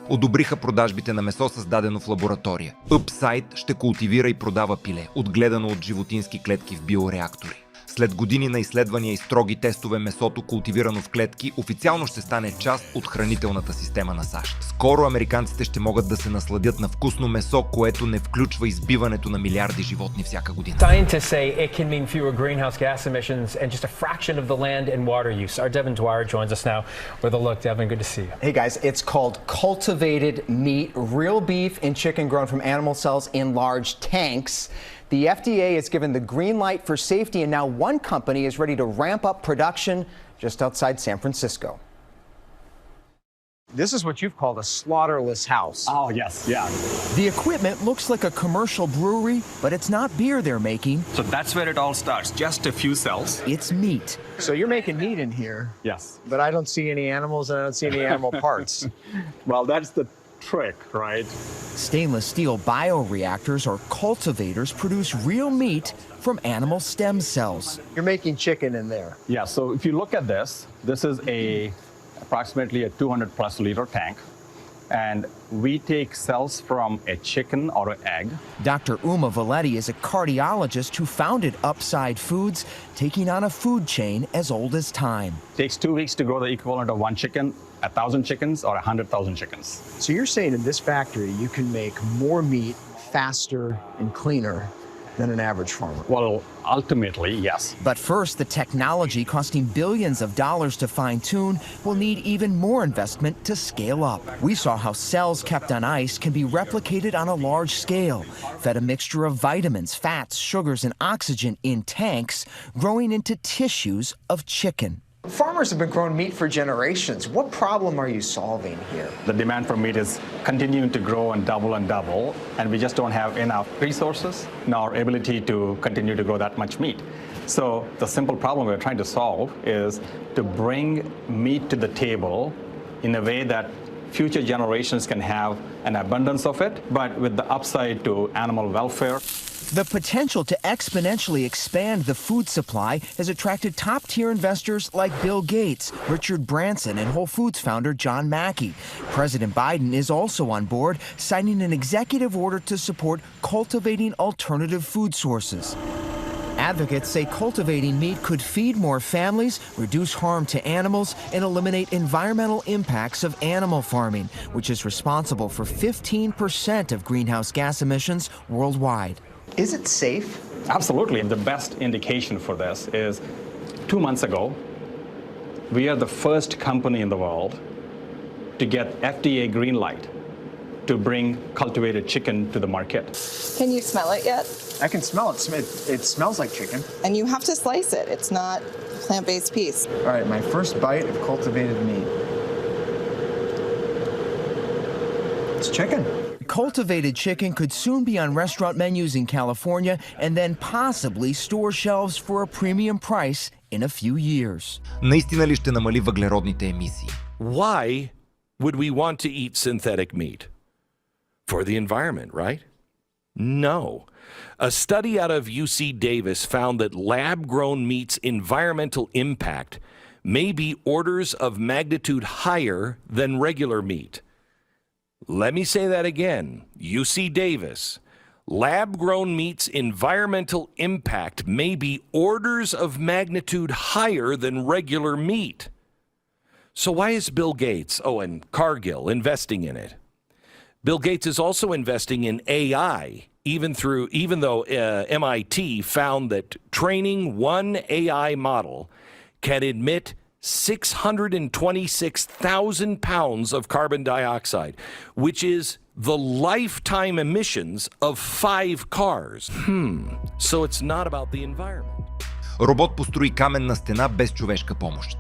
Одобриха продажбите на месо, създадено в лаборатория. Upside ще култивира и продава пиле, отгледано от животински клетки в биореактори. След години на изследвания и строги тестове, месото, култивирано в клетки, официално ще стане част от хранителната система на САЩ. Скоро американците ще могат да се насладят на вкусно месо, което не включва избиването на милиарди животни всяка година. Scientists say it can mean fewer greenhouse gas emissions and just a fraction of the land and water use. Our Devin Dwyer joins us now with a look. Devin, good to see you. Hey guys, it's called cultivated meat, real beef and chicken grown from animal cells in large tanks. The FDA has given the green light for safety, and now one company is ready to ramp up production just outside San Francisco. This is what you've called a slaughterless house. Oh, yes, yeah. The equipment looks like a commercial brewery, but it's not beer they're making. So that's where it all starts, just a few cells. It's meat. So you're making meat in here. Yes. But I don't see any animals and I don't see any animal parts. Well, that's the trick, right? Stainless steel bioreactors or cultivators produce real meat from animal stem cells. You're making chicken in there. Yeah, so if you look at this, this is approximately a 200 plus liter tank. And we take cells from a chicken or an egg. Dr. Uma Valetti is a cardiologist who founded Upside Foods, taking on a food chain as old as time. It takes 2 weeks to grow the equivalent of one chicken, 1,000 chickens or 100,000 chickens. So you're saying in this factory you can make more meat faster and cleaner than an average farmer? Well, ultimately, yes. But first, the technology costing billions of dollars to fine-tune will need even more investment to scale up. We saw how cells kept on ice can be replicated on a large scale, fed a mixture of vitamins, fats, sugars, and oxygen in tanks, growing into tissues of chicken. Farmers have been growing meat for generations. What problem are you solving here? The demand for meat is continuing to grow and double, and we just don't have enough resources nor ability to continue to grow that much meat. So the simple problem we're trying to solve is to bring meat to the table in a way that future generations can have an abundance of it, but with the upside to animal welfare. The potential to exponentially expand the food supply has attracted top-tier investors like Bill Gates, Richard Branson, and Whole Foods founder John Mackey. President Biden is also on board, signing an executive order to support cultivating alternative food sources. Advocates say cultivating meat could feed more families, reduce harm to animals, and eliminate environmental impacts of animal farming, which is responsible for 15% of greenhouse gas emissions worldwide. Is it safe? Absolutely. The best indication for this is 2 months ago, we are the first company in the world to get FDA green light to bring cultivated chicken to the market. Can you smell it yet? I can smell it. It smells like chicken. And you have to slice it. It's not a plant-based piece. All right, my first bite of cultivated meat. It's chicken. Cultivated chicken could soon be on restaurant menus in California and then possibly store shelves for a premium price in a few years. Наистина ли ще намали въглеродните емисии? Why would we want to eat synthetic meat? For the environment, right? No. A study out of UC Davis found that lab-grown meat's environmental impact may be orders of magnitude higher than regular meat. Let me say that again. UC Davis. Lab-grown meat's environmental impact may be orders of magnitude higher than regular meat. So why is Bill Gates, and Cargill, investing in it? Bill Gates is also investing in AI, even though MIT found that training one AI model can emit 626,000 pounds of carbon dioxide, which is the lifetime emissions of 5 cars. So it's not about the environment. Робот построи каменна стена без човешка помощ.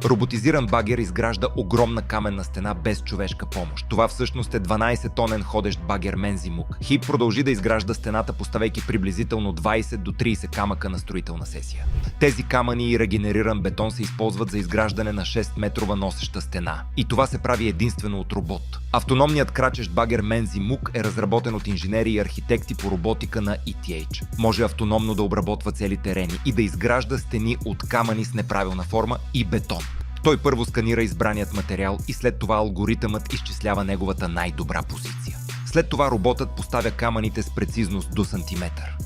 Роботизиран багер изгражда огромна каменна стена без човешка помощ. Това всъщност е 12-тонен ходещ багер Мензимук. ХИП продължи да изгражда стената, поставяйки приблизително 20 до 30 камъка на строителна сесия. Тези камъни и регенериран бетон се използват за изграждане на 6-метрова носеща стена. И това се прави единствено от робот. Автономният крачещ багер Мензимук е разработен от инженери и архитекти по роботика на ETH. Може автономно да обработва цели терени и да изгражда стени от камъни с неправилна форма и бетон. Той първо сканира избраният материал и след това алгоритъмът изчислява неговата най-добра позиция. След това роботът поставя камъните с прецизност до сантиметър.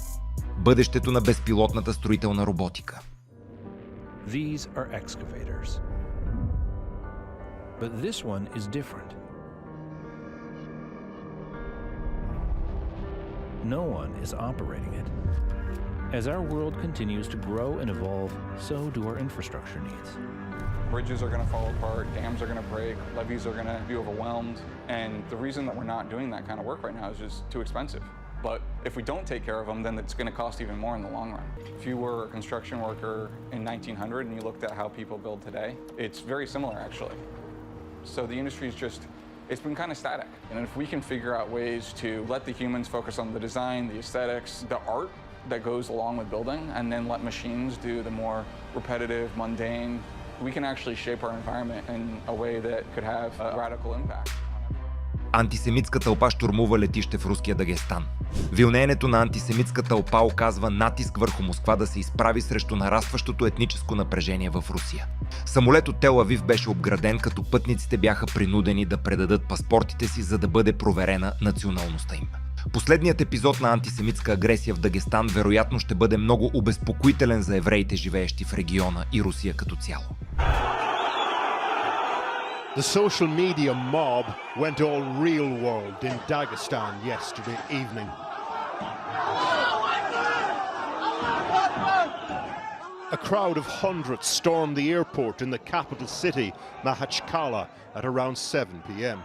Бъдещето на безпилотната строителна роботика. These are excavators. But this one is different. No one is operating it. As our world continues to grow and evolve, so do our infrastructure needs. Bridges are going to fall apart, dams are going to break, levees are going to be overwhelmed, and the reason that we're not doing that kind of work right now is just too expensive. But if we don't take care of them, then it's going to cost even more in the long run. If you were a construction worker in 1900 and you looked at how people build today, it's very similar actually. So the industry is just, it's been kind of static. And if we can figure out ways to let the humans focus on the design, the aesthetics, the art that goes along with building, and then let machines do the more repetitive, mundane, we can actually shape our environment in a way that could have a radical impact. Антисемитска тълпа щурмува летище в руския Дагестан. Вилнеенето на антисемитска тълпа оказва натиск върху Москва да се изправи срещу нарастващото етническо напрежение в Русия. Самолет от Тел Авив беше обграден, като пътниците бяха принудени да предадат паспортите си, за да бъде проверена националността им. Последният епизод на антисемитска агресия в Дагестан вероятно ще бъде много обезпокоителен за евреите, живеещи в региона и Русия като цяло. The social media mob went all real world in Dagestan yesterday evening. A crowd of hundreds stormed the airport in the capital city, Makhachkala, at around 7 p.m.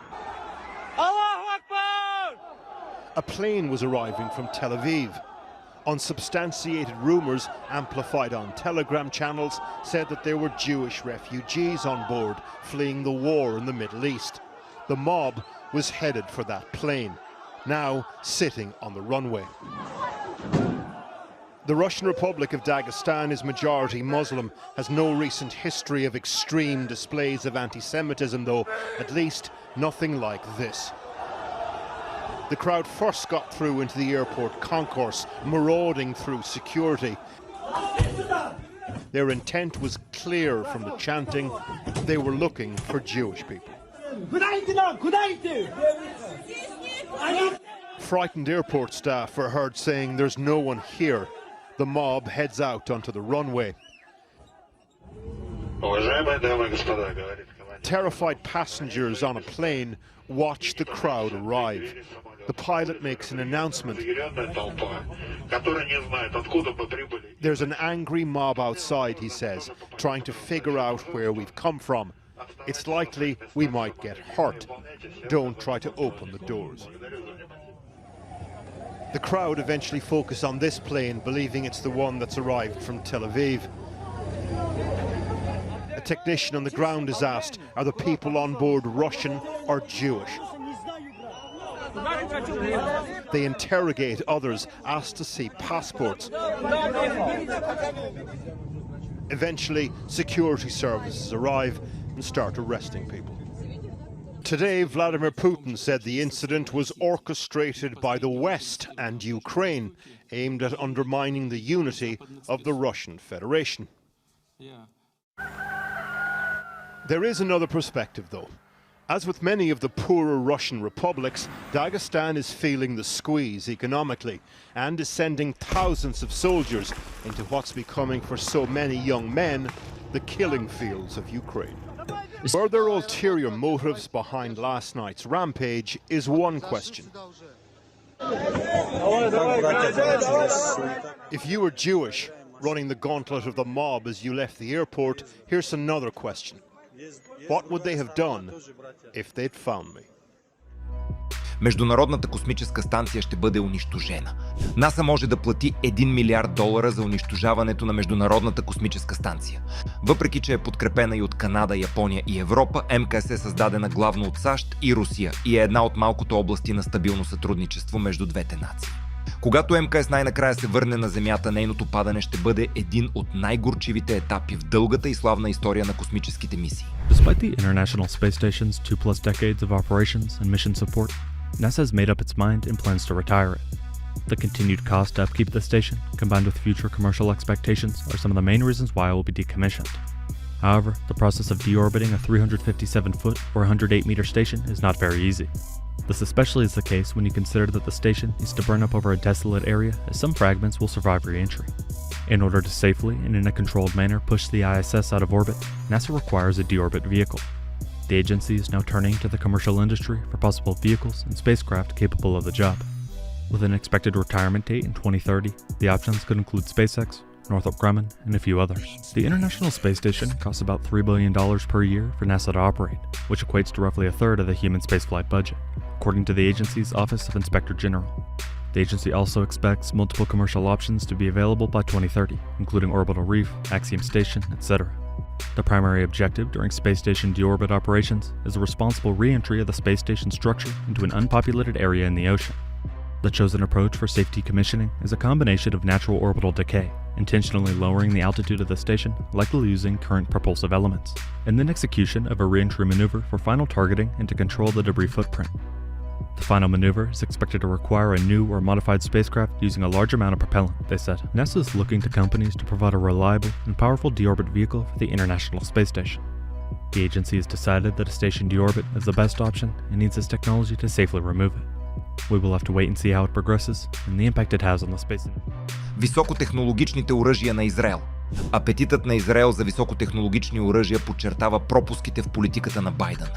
A plane was arriving from Tel Aviv. Unsubstantiated rumors amplified on Telegram channels said that there were Jewish refugees on board fleeing the war in the Middle East. The mob was headed for that plane, now sitting on the runway. The Russian Republic of Dagestan is majority Muslim, has no recent history of extreme displays of anti-Semitism though, at least nothing like this. The crowd first got through into the airport concourse, marauding through security. Their intent was clear from the chanting. They were looking for Jewish people. Frightened airport staff are heard saying there's no one here. The mob heads out onto the runway. Terrified passengers on a plane watch the crowd arrive. The pilot makes an announcement. There's an angry mob outside, he says, trying to figure out where we've come from. It's likely we might get hurt. Don't try to open the doors. The crowd eventually focus on this plane, believing it's the one that's arrived from Tel Aviv. A technician on the ground is asked, are the people on board Russian or Jewish? They interrogate others, asked to see passports. Eventually, security services arrive and start arresting people. Today, Vladimir Putin said the incident was orchestrated by the West and Ukraine, aimed at undermining the unity of the Russian Federation. There is another perspective, though. As with many of the poorer Russian republics, Dagestan is feeling the squeeze economically and is sending thousands of soldiers into what's becoming for so many young men the killing fields of Ukraine. Were there ulterior motives behind last night's rampage is one question. If you were Jewish, running the gauntlet of the mob as you left the airport, here's another question. What would they have done if they'd found me? Международната космическа станция ще бъде унищожена. НАСА може да плати $1 милиард за унищожаването на Международната космическа станция. Въпреки че е подкрепена и от Канада, Япония и Европа, МКС е създадена главно от САЩ и Русия и е една от малкото области на стабилно сътрудничество между двете нации. Когато МКС най-накрая се върне на Земята, нейното падане ще бъде един от най-горчивите етапи в дългата и славна история на космическите мисии. Despite the International Space Station's 2+ decades of operations and mission support, NASA has made up its mind and plans to retire it. The continued cost to upkeep the station, combined with future commercial expectations, are some of the main reasons why it will be decommissioned. However, the process of deorbiting a 357-foot or 108-meter station is not very easy. This especially is the case when you consider that the station needs to burn up over a desolate area, as some fragments will survive re-entry. In order to safely and in a controlled manner push the ISS out of orbit, NASA requires a deorbit vehicle. The agency is now turning to the commercial industry for possible vehicles and spacecraft capable of the job. With an expected retirement date in 2030, the options could include SpaceX, Northrop Grumman, and a few others. The International Space Station costs about $3 billion per year for NASA to operate, which equates to roughly a third of the human spaceflight budget, according to the agency's Office of Inspector General. The agency also expects multiple commercial options to be available by 2030, including Orbital Reef, Axiom Station, etc. The primary objective during space station deorbit operations is the responsible re-entry of the space station structure into an unpopulated area in the ocean. The chosen approach for safety commissioning is a combination of natural orbital decay, intentionally lowering the altitude of the station, likely using current propulsive elements, and then execution of a re-entry maneuver for final targeting and to control the debris footprint. The final maneuver is expected to require a new or modified spacecraft using a large amount of propellant, they said. NASA is looking to companies to provide a reliable and powerful deorbit vehicle for the International Space Station. The agency has decided that a station deorbit is the best option and needs this technology to safely remove it. We will have to wait and see how it progresses and the impact it has on the space industry. Високотехнологичните оръжия на Израел. Апетитът на Израел за високотехнологични оръжия подчертава пропуските в политиката на Байден.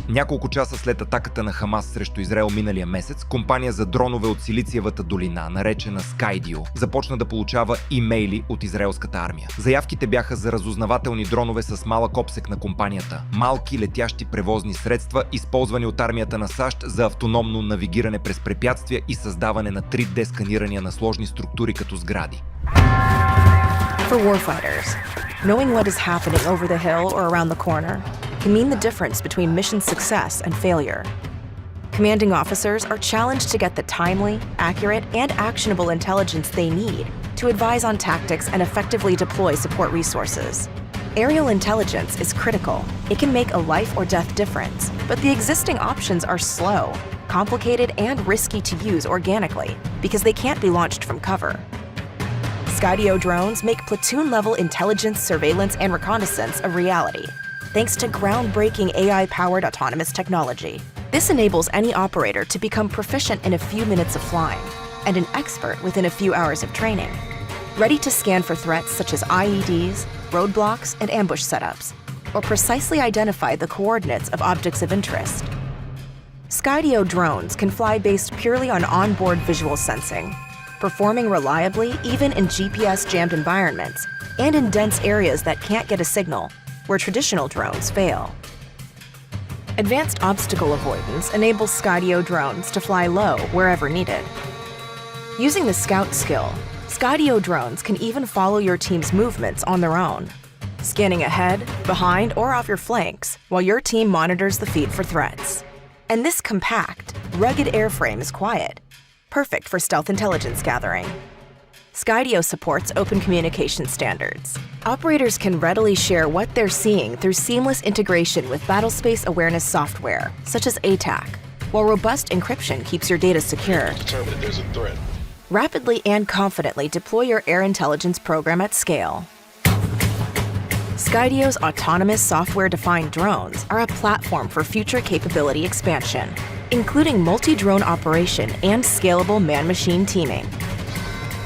Няколко часа след атаката на Хамас срещу Израел миналия месец, компания за дронове от Силициевата долина, наречена Skydio, започна да получава имейли от израелската армия. Заявките бяха за разузнавателни дронове с малък обсек на компанията, малки летящи превозни средства, използвани от армията на САЩ за автономно навигиране през препятствия и създаване на 3D сканирания на сложни структури като сгради. For warfighters, knowing what is happening over the hill or around the corner can mean the difference between mission success and failure. Commanding officers are challenged to get the timely, accurate, and actionable intelligence they need to advise on tactics and effectively deploy support resources. Aerial intelligence is critical. It can make a life or death difference, but the existing options are slow, complicated, and risky to use organically because they can't be launched from cover. Skydio drones make platoon-level intelligence, surveillance, and reconnaissance a reality, thanks to groundbreaking AI-powered autonomous technology. This enables any operator to become proficient in a few minutes of flying and an expert within a few hours of training, ready to scan for threats such as IEDs, roadblocks, and ambush setups, or precisely identify the coordinates of objects of interest. Skydio drones can fly based purely on onboard visual sensing, performing reliably even in GPS-jammed environments and in dense areas that can't get a signal, where traditional drones fail. Advanced obstacle avoidance enables Skydio drones to fly low wherever needed. Using the scout skill, Skydio drones can even follow your team's movements on their own, scanning ahead, behind, or off your flanks while your team monitors the feed for threats. And this compact, rugged airframe is quiet, perfect for stealth intelligence gathering. Skydio supports open communication standards. Operators can readily share what they're seeing through seamless integration with battlespace awareness software, such as ATAC, while robust encryption keeps your data secure. Determine if there's a threat. Rapidly and confidently deploy your air intelligence program at scale. Skydio's autonomous software-defined drones are a platform for future capability expansion, including multi-drone operation and scalable man-machine teaming.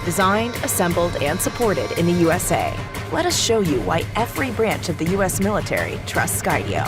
Designed, assembled, and supported in the USA, let us show you why every branch of the US military trusts Skydio.